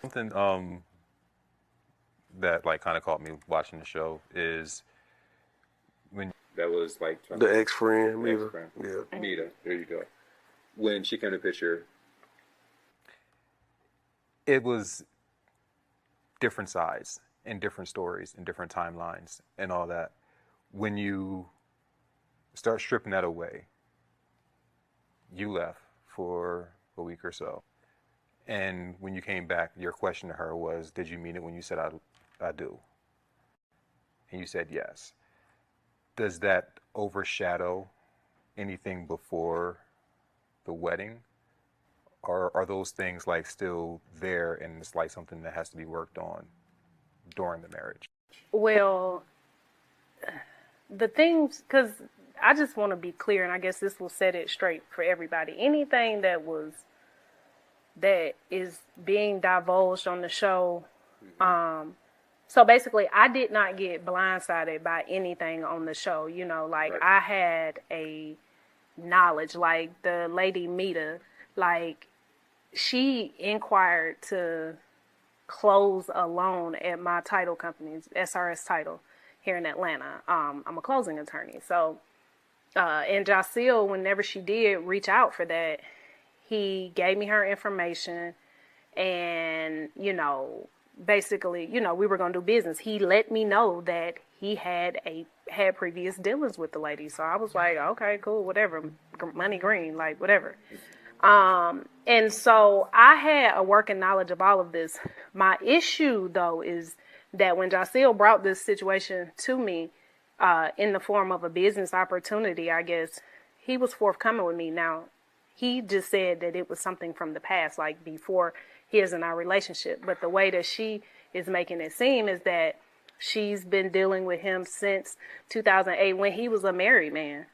Something that like kind of caught me watching the show is when that was like The ex-friend, the Mita. ex-friend Yeah. Mita. There you go. When she came to picture, it was different sides and different stories and different timelines and all that. When you start stripping that away, you left for a week or so. And when you came back, your question to her was, did you mean it when you said, I do? And you said yes. Does that overshadow anything before the wedding? Or are those things like still there and it's like something that has to be worked on during the marriage? Well, the things, because I just want to be clear, and I guess this will set it straight for everybody. Anything that is being divulged on the show. So basically, I did not get blindsided by anything on the show. You know, like Right. I had a knowledge, like the lady Mita, like she inquired to close a loan at my title company, SRS Title, here in Atlanta. I'm a closing attorney. So, and Jacille, whenever she did reach out for that, he gave me her information and, you know, basically, you know, we were going to do business. He let me know that he had previous dealings with the lady. So I was like, okay, cool, whatever. Money green, like whatever. And so I had a working knowledge of all of this. My issue though is that when Jacille brought this situation to me, in the form of a business opportunity, I guess, he was forthcoming with me. Now, he just said that it was something from the past, like before his and our relationship. But the way that she is making it seem is that she's been dealing with him since 2008 when he was a married man.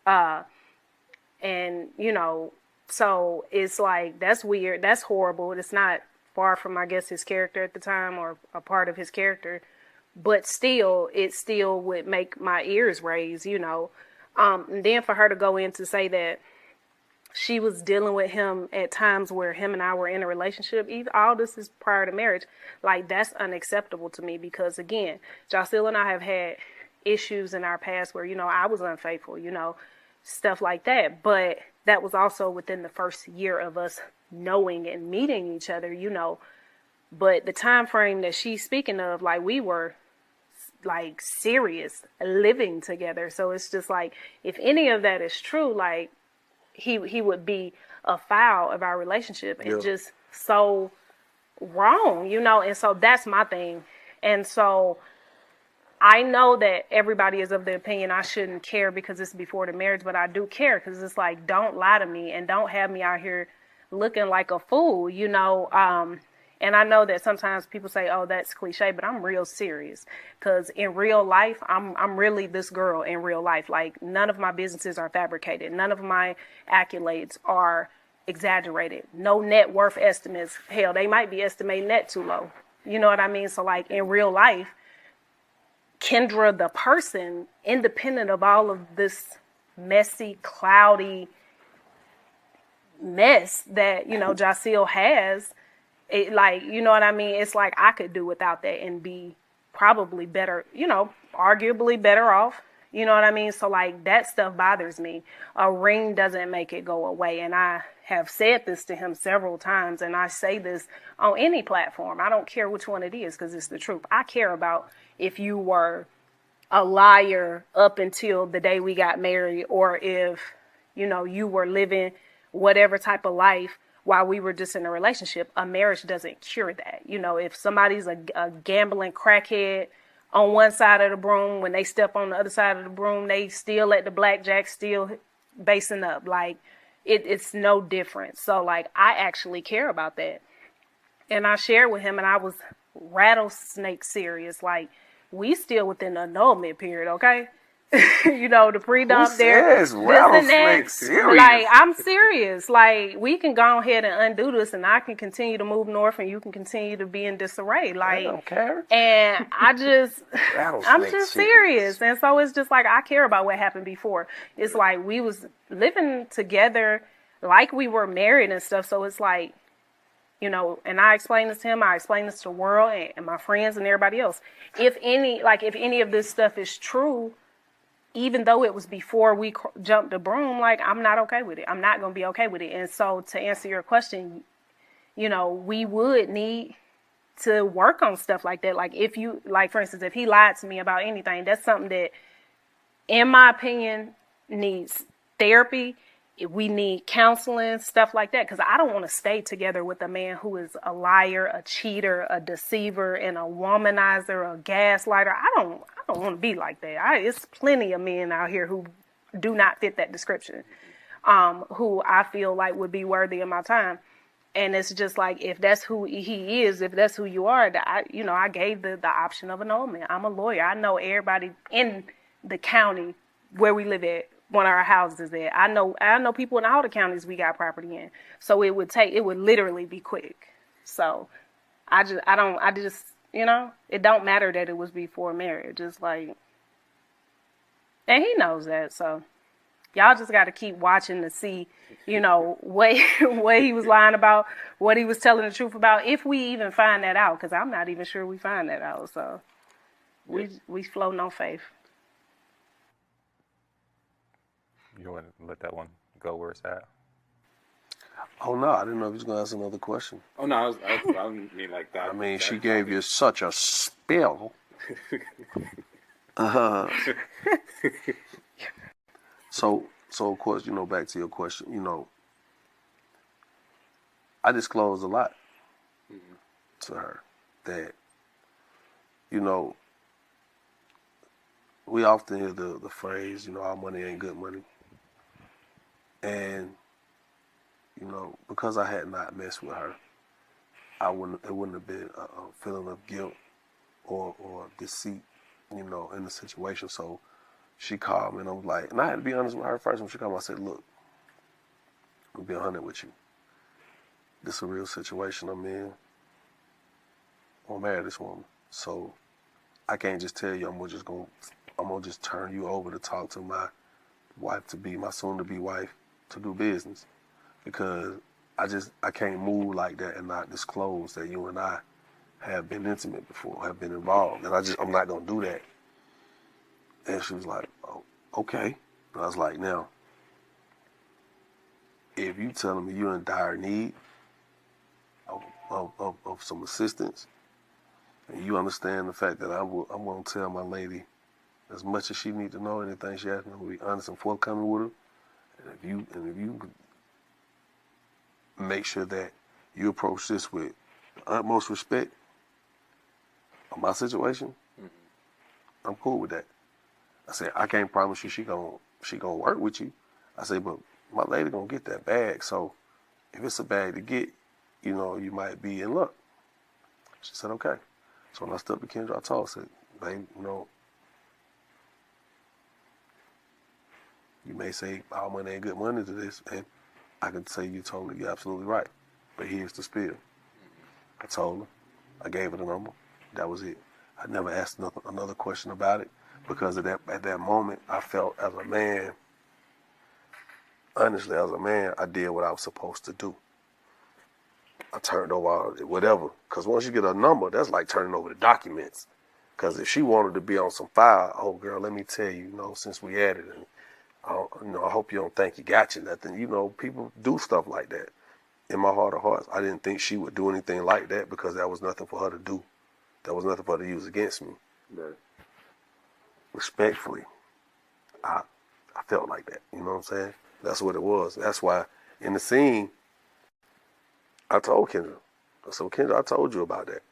And, you know, so it's like, that's weird. That's horrible. It's not far from, I guess, his character at the time or a part of his character. But still, it still would make my ears raise, you know. And then for her to go in to say that she was dealing with him at times where him and I were in a relationship, even all this is prior to marriage, like that's unacceptable to me because again, Jacille and I have had issues in our past where, you know, I was unfaithful, you know, stuff like that. But that was also within the first year of us knowing and meeting each other, you know. But the time frame that she's speaking of, like we were like serious living together. So it's just like, if any of that is true, like he would be a foul of our relationship and just so wrong, you know? And so that's my thing. And so I know that everybody is of the opinion I shouldn't care because it's before the marriage, but I do care because it's like, don't lie to me and don't have me out here looking like a fool, you know? And I know that sometimes people say, oh, that's cliche, but I'm real serious because in real life, I'm really this girl in real life. Like none of my businesses are fabricated. None of my accolades are exaggerated. No net worth estimates. Hell, they might be estimating that too low. You know what I mean? So like in real life, Kendra, the person, independent of all of this messy, cloudy mess that, you know, Jacille has, it, like, you know what I mean? It's like I could do without that and be probably better, you know, arguably better off. You know what I mean? So like that stuff bothers me. A ring doesn't make it go away. And I have said this to him several times. And I say this on any platform. I don't care which one it is because it's the truth. I care about if you were a liar up until the day we got married or if, you know, you were living whatever type of life while we were just in a relationship. A marriage doesn't cure that. You know, if somebody's a gambling crackhead on one side of the broom, when they step on the other side of the broom, they still at the blackjack, still basing up. Like, it's no different. So, like, I actually care about that. And I shared with him, and I was rattlesnake serious. Like, we still within the annulment period, okay? You know, the pre-dump there. Says rattlesnake serious? Like, I'm serious. Like, we can go ahead and undo this, and I can continue to move north, and you can continue to be in disarray. Like, I don't care. And I just, I'm Rattlesnake just serious. serious. And so it's just like, I care about what happened before. It's like we was living together like we were married and stuff. So it's like, you know, and I explained this to him, I explained this to the world and my friends and everybody else. If any of this stuff is true, even though it was before we jumped the broom, like, I'm not okay with it. I'm not going to be okay with it. And so to answer your question, you know, we would need to work on stuff like that. Like, if you, like, for instance, if he lied to me about anything, that's something that, in my opinion, needs therapy. We need counseling, stuff like that, because I don't want to stay together with a man who is a liar, a cheater, a deceiver, and a womanizer, a gaslighter. I don't want to be like that. It's plenty of men out here who do not fit that description, who I feel like would be worthy of my time. And it's just like, if that's who he is, if that's who you are, I gave the option of an old man. I'm a lawyer. I know everybody in the county where we live at, one of our houses at. I know people in all the counties we got property in. So it would literally be quick. So I just, you know, it don't matter that it was before marriage. It's like, and he knows that. So y'all just got to keep watching to see, you know, what he was lying about, what he was telling the truth about, if we even find that out, because I'm not even sure we find that out. So we float on faith. You want to let that one go where it's at? Oh, no, I didn't know if he was going to ask another question. Oh, no, I didn't mean like that. I mean, she gave you such a spill. So of course, you know, back to your question, you know, I disclosed a lot to her that, you know, we often hear the phrase, you know, all money ain't good money. And, you know, because I had not messed with her, it wouldn't have been a feeling of guilt or deceit, you know, in the situation. So she called me and I was like, and I had to be honest with her first. When she called me, I said, look, I'll be 100 with you. This is a real situation I'm in. I'm gonna marry this woman. So I can't just tell you I'm gonna just turn you over to talk to my wife to be, my soon to be wife, to do business. Because I can't move like that and not disclose that you and I have been intimate before, have been involved. And I'm not gonna do that. And she was like, oh, okay. And I was like, now, if you telling me you're in dire need of some assistance, and you understand the fact that I'm going to tell my lady as much as she need to know, anything she has to know, we'll be honest and forthcoming with her. And if you make sure that you approach this with the utmost respect of my situation, I'm cool with that. I said, I can't promise you she gonna work with you. I said, but my lady gonna get that bag. So if it's a bag to get, you know, you might be in luck. She said, okay. So when I stepped to Kendra, I told her, I said, babe, you know, you may say all money ain't good money to this, and I can say you're absolutely right. But here's the spiel. I told her, I gave her the number. That was it. I never asked another question about it, because at that moment, I felt as a man, honestly, as a man, I did what I was supposed to do. I turned over whatever. Because once you get a number, that's like turning over the documents. Because if she wanted to be on some file, oh, girl, let me tell you, you know, since we added it, I hope you don't think you got you nothing. You know, people do stuff like that. In my heart of hearts, I didn't think she would do anything like that, because that was nothing for her to do. That was nothing for her to use against me. Right. Respectfully, I felt like that. You know what I'm saying? That's what it was. That's why in the scene, I told Kendra. I said, Kendra, I told you about that.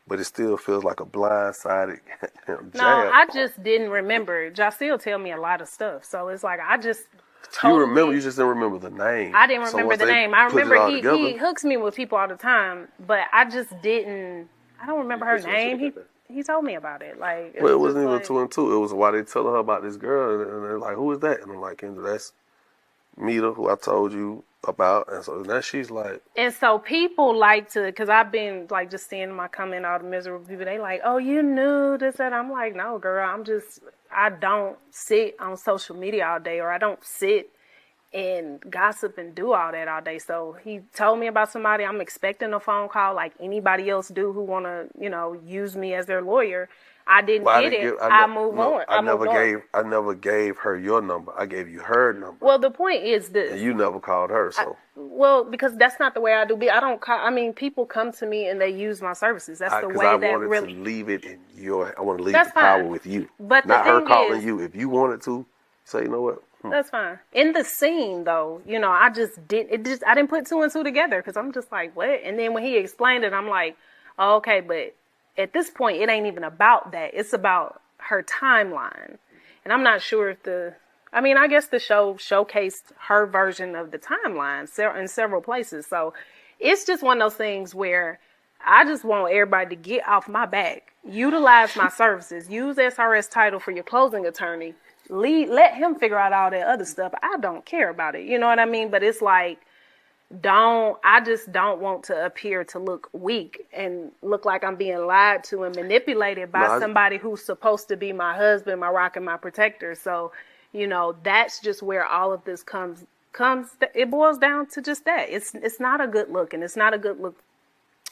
But it still feels like a blindsided jab. No, I just didn't remember. Jaceel tell me a lot of stuff. So it's like, I just totally... You remember, you just didn't remember the name. I didn't remember the name. I remember he hooks me with people all the time, but I just didn't... I don't remember her name. He told me about it. Like, well, it wasn't even like, 2 and 2. It was why they telling her about this girl, and they're like, "Who is that?" And I'm like, "Kendra, that's Mita, who I told you about." And so now she's like, and so people like to, because I've been like just seeing my comment, all the miserable people. They like, "Oh, you knew this," and I'm like, "No, girl, I don't sit on social media all day, or I don't sit and gossip and do all that all day. So he told me about somebody. I'm expecting a phone call like anybody else do who want to, use me as their lawyer. I didn't get it. I move on. I never gave her your number. I gave you her number. Well, the point is this. And you never called her, so. Because that's not the way I do. I don't call. I mean, people come to me and they use my services. That's the way that really. I wanted to leave it in I want to leave the power with you. But not her calling you. If you wanted to, say, you know what? That's fine. In the scene, though, I just didn't. I didn't put two and two together because I'm just like, what? And then when he explained it, I'm like, oh, okay, but at this point, it ain't even about that. It's about her timeline, and I'm not sure if I guess the show showcased her version of the timeline in several places. So it's just one of those things where I just want everybody to get off my back, utilize my services, use SRS title for your closing attorney. Let him figure out all that other stuff. I don't care about it. You know what I mean? But it's like, I just don't want to appear to look weak and look like I'm being lied to and manipulated by somebody who's supposed to be my husband, my rock, and my protector. So, that's just where all of this comes. It boils down to just that. It's not a good look, and it's not a good look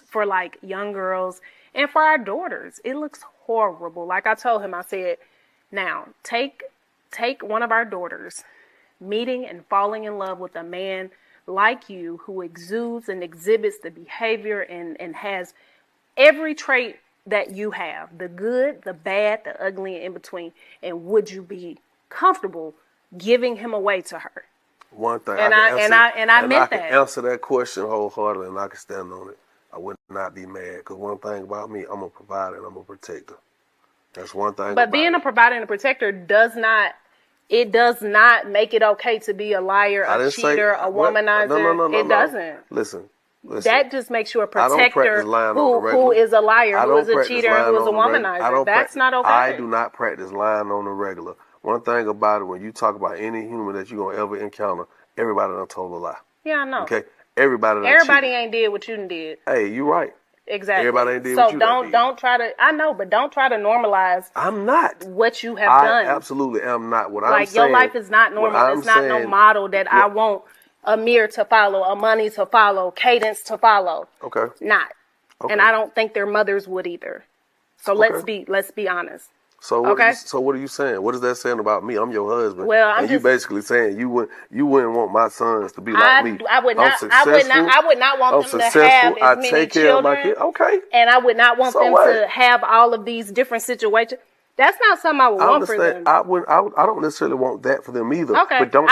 for like young girls and for our daughters. It looks horrible. Like I told him, I said, now take one of our daughters meeting and falling in love with a man like you who exudes and exhibits the behavior and has every trait that you have, the good, the bad, the ugly, and in between. And would you be comfortable giving him away to her? One thing, I meant that. I can answer that question wholeheartedly, and I can stand on it. I would not be mad, because one thing about me, I'm a provider and I'm a protector. That's one thing. But being a provider and a protector does not make it okay to be a liar, a cheater, a womanizer. No, it doesn't. Listen. That just makes you a protector who is a liar, who is a cheater, who is a womanizer. That's not okay. I do not practice lying on the regular. One thing about it, when you talk about any human that you're going to ever encounter, everybody done told a lie. Yeah, I know. Okay? Everybody ain't did what you done did. Hey, you right. Exactly. Everybody ain't did what you done did. So don't try to, I know, but don't try to normalize. I'm not. What you have done. I absolutely am not. What I'm saying. Like, your life is not normal. It's not no model that I want Amir to follow, Amani to follow, Cadence to follow. Okay. Not. Okay. And I don't think their mothers would either. So let's be honest. So what are you saying? What is that saying about me? I'm your husband. Well, you basically saying you wouldn't want my sons to be like me. I would not want them to have as many children. Okay. And I would not want them to have all of these different situations. That's not something I would want for them. I don't necessarily want that for them either. Okay. But don't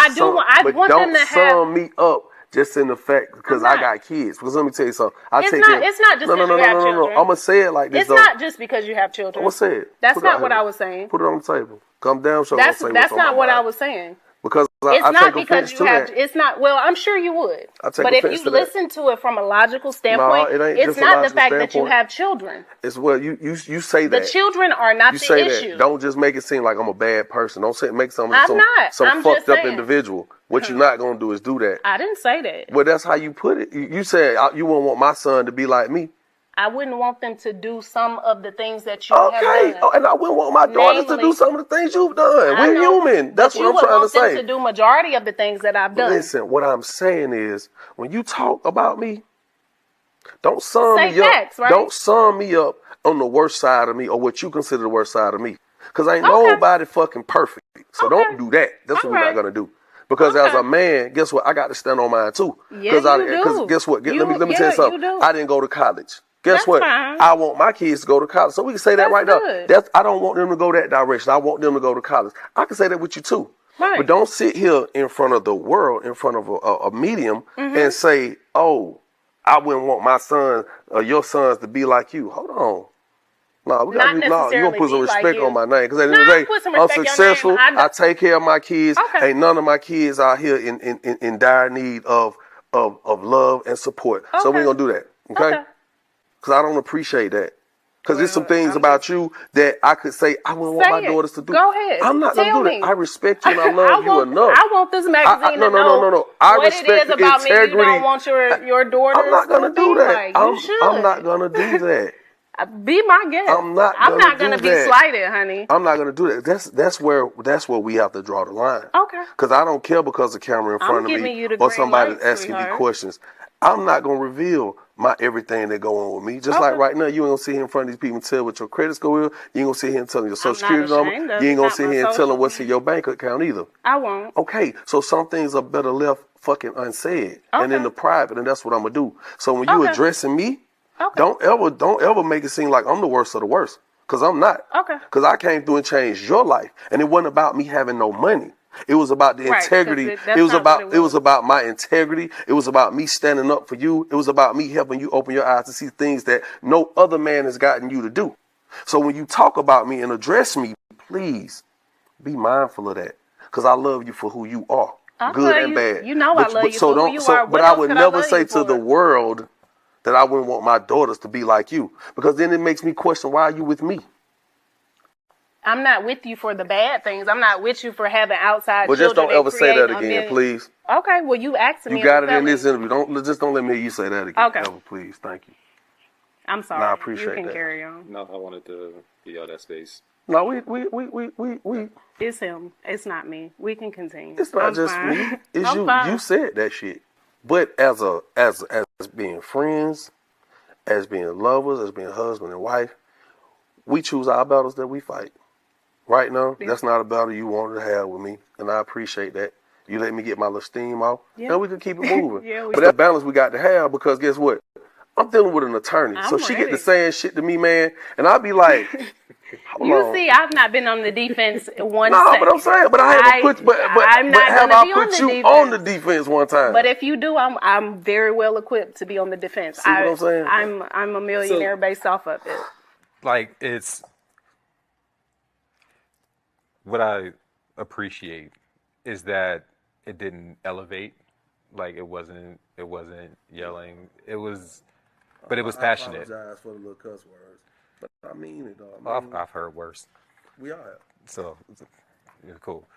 sum me up just in the fact because I got kids. Because let me tell you something. It's not just because you have children. I'm going to say it like this. It's not just because you have children. I'm going to say it. That's not what I was saying. Put it on the table. Come down, show That's not what I was saying. Because it's not because you have. It's not. Well, I'm sure you would. But if you listen to it from a logical standpoint, it's not the fact that you have children. It's you say that the children are not the issue. That. Don't just make it seem like I'm a bad person. Don't make some fucked up individual. What you're not gonna do is do that. I didn't say that. Well, that's how you put it. You said you wouldn't want my son to be like me. I wouldn't want them to do some of the things that you have done. And I wouldn't want my daughters to do some of the things you've done. We're human. That's what I'm trying to say. You would want them to do majority of the things that I've done. Listen, what I'm saying is, when you talk about me, don't sum me up. Facts, right? Don't sum me up on the worst side of me or what you consider the worst side of me. Because ain't nobody fucking perfect. So don't do that. That's what we're not going to do. Because as a man, guess what? I got to stand on mine too. Because guess what? Let me tell you something. I didn't go to college. Guess what? Fine. I want my kids to go to college. So we can say that right now. I don't want them to go that direction. I want them to go to college. I can say that with you too. Right. But don't sit here in front of the world, in front of a medium, and say, oh, I wouldn't want my son or your sons to be like you. Hold on. You're going to put some respect on my name. Because at the end of the day, I'm successful. I take care of my kids. Okay. Ain't none of my kids out here in dire need of love and support. Okay. So we ain't going to do that. Okay? Because I don't appreciate that. Because there's some things about you that I could say I wouldn't want my daughters to do. Go ahead. I'm not going to do that. I respect you and I love you enough. I want this magazine to know what it is about me. You don't want your daughters. I'm not going to do that. I'm not going to do that. Be my guest. I'm not gonna be that. slighted, honey. I'm not gonna do that. That's where we have to draw the line. Okay. Because I don't care because the camera in front of giving me you the or green somebody light, asking me sweetheart. questions. I'm not gonna reveal my everything that go on with me. Just like right now, you ain't gonna sit here in front of these people and tell what your credit score is. You ain't gonna sit here and tell them your social security number. You ain't gonna sit here and tell them what's in your bank account either. I won't. Okay, so some things are better left fucking unsaid and in the private, and that's what I'm gonna do. So when you addressing me, don't ever make it seem like I'm the worst of the worst, because I'm not. Okay. Because I came through and changed your life, and it wasn't about me having no money. It was about the integrity. It was about my integrity. It was about me standing up for you. It was about me helping you open your eyes to see things that no other man has gotten you to do. So when you talk about me and address me, please be mindful of that, because I love you for who you are, good and bad. You know I love you for who you are. But I would never say to the world that I wouldn't want my daughters to be like you, because then it makes me question, why are you with me? I'm not with you for the bad things. I'm not with you for having outside but children. But just don't ever say that again, please. Okay, well, you asked me. You got it in this interview. Don't let me hear you say that again. Okay. Ever, please. Thank you. I'm sorry. No, I appreciate that. You can carry on. No, I wanted to be out that space. No, we. It's him. It's not me. We can continue. It's not just me. It's you. Fine. You said that shit. But as being friends, as being lovers, as being husband and wife, we choose our battles that we fight. Right now, that's not a battle you wanted to have with me, and I appreciate that. You let me get my little steam off, and we can keep it moving. But that balance we got to have, because guess what? I'm dealing with an attorney, so she get to saying shit to me, man, and I'll be like, see, I've not been on the defense one No, second. but I'm saying, but I haven't put, but have I put you on the defense one time? But if you do, I'm very well equipped to be on the defense. See what I'm saying? I'm a millionaire based off of it. Like, it's what I appreciate is that it didn't elevate. Like, it wasn't yelling. It was, but it was passionate. I apologize for the little cuss words, but I mean it, though. I've heard worse. We all have. So, yeah, cool.